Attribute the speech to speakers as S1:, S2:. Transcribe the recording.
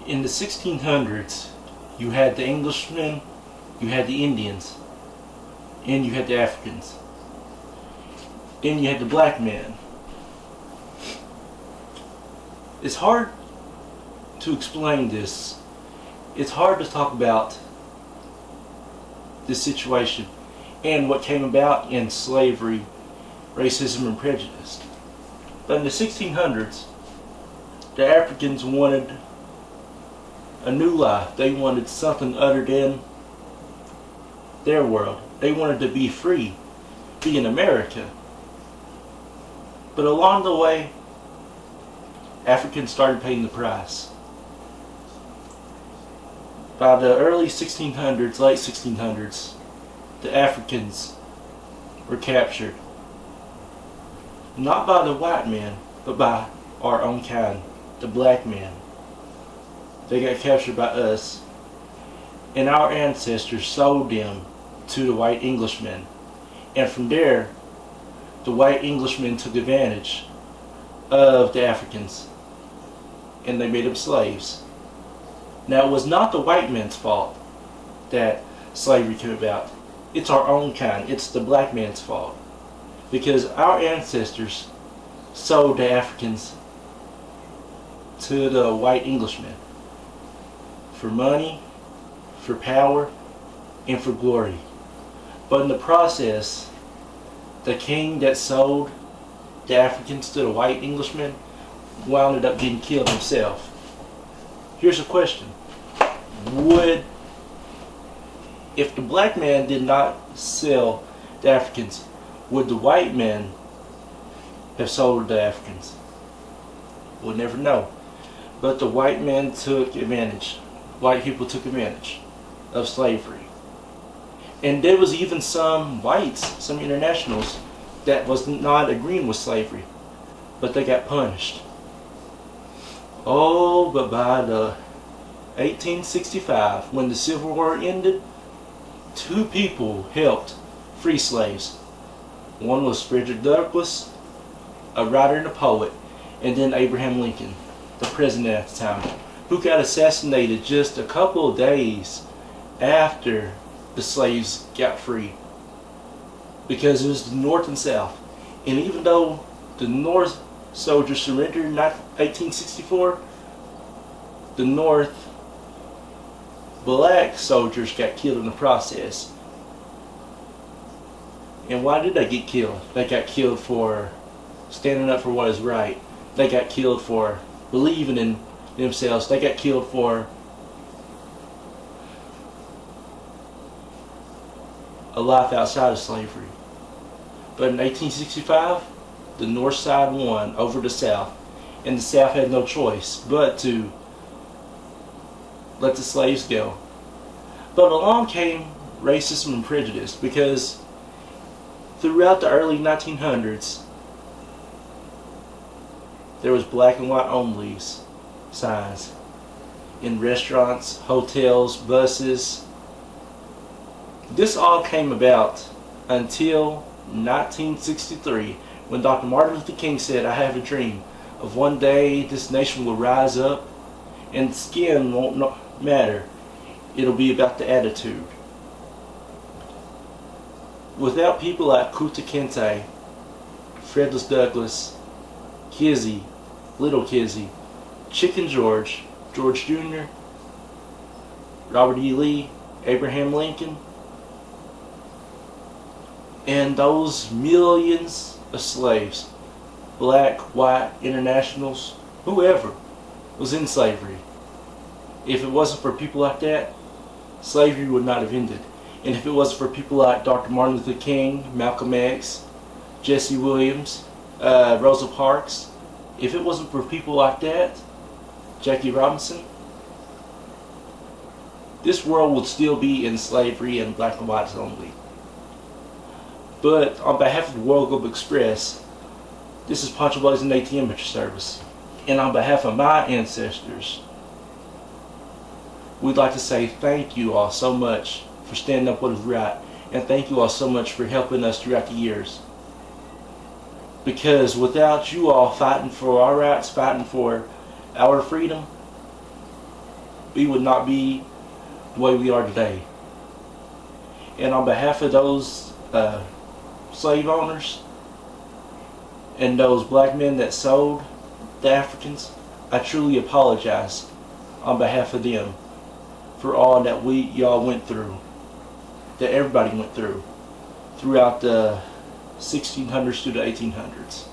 S1: In the 1600s, you had the Englishmen, you had the Indians, and you had the Africans. Then you had the black man. It's hard to explain this. It's hard to talk about this situation and what came about in slavery, racism, and prejudice. But in the 1600s, the Africans wanted a new life. They wanted something other than their world. They wanted to be free, be in America. But along the way, Africans started paying the price. By the early 1600s, late 1600s, the Africans were captured. Not by the white man, but by our own kind, the black man. They got captured by us, and our ancestors sold them to the white Englishmen. And from there, the white Englishmen took advantage of the Africans, and they made them slaves. Now, it was not the white man's fault that slavery came about. It's our own kind. It's the black man's fault. Because our ancestors sold the Africans to the white Englishmen for money, for power, and for glory. But in the process, the king that sold the Africans to the white Englishmen wound up getting killed himself. Here's a question. If the black man did not sell the Africans, would the white man have sold the Africans? We'll never know. But the white man took advantage. White people took advantage of slavery. And there was even some whites, some internationals, that was not agreeing with slavery. But they got punished. Oh, but by the 1865, when the Civil War ended, two people helped free slaves. One was Frederick Douglass, a writer and a poet, and then Abraham Lincoln, the president at the time, who got assassinated just a couple of days after the slaves got free. Because it was the North and South. And even though the North soldiers surrendered in 1864, the North black soldiers got killed in the process. And why did they get killed? They got killed for standing up for what is right. They got killed for believing in themselves. They got killed for a life outside of slavery. But in 1865, the North side won over the South, and the South had no choice but to let the slaves go. But along came racism and prejudice, because throughout the early 1900s, there was black and white only signs in restaurants, hotels, buses. This all came about until 1963, when Dr. Martin Luther King said, "I have a dream of one day this nation will rise up and skin won't matter. It'll be about the attitude." Without people like Kunta Kinte, Frederick Douglass, Kizzy, Little Kizzy, Chicken George, George Jr., Robert E. Lee, Abraham Lincoln, and those millions of slaves, black, white, internationals, whoever was in slavery, if it wasn't for people like that, slavery would not have ended. And if it wasn't for people like Dr. Martin Luther King, Malcolm X, Jesse Williams, Rosa Parks, if it wasn't for people like that, Jackie Robinson, this world would still be in slavery and black and whites only. But on behalf of the World Globe Express, this is Poncho Blazin Atm at your service. And on behalf of my ancestors, we'd like to say thank you all so much for standing up what is right. And thank you all so much for helping us throughout the years. Because without you all fighting for our rights, fighting for our freedom, we would not be the way we are today. And on behalf of those slave owners and those black men that sold the Africans, I truly apologize on behalf of them for all that y'all went through, that everybody went through throughout the 1600s to the 1800s.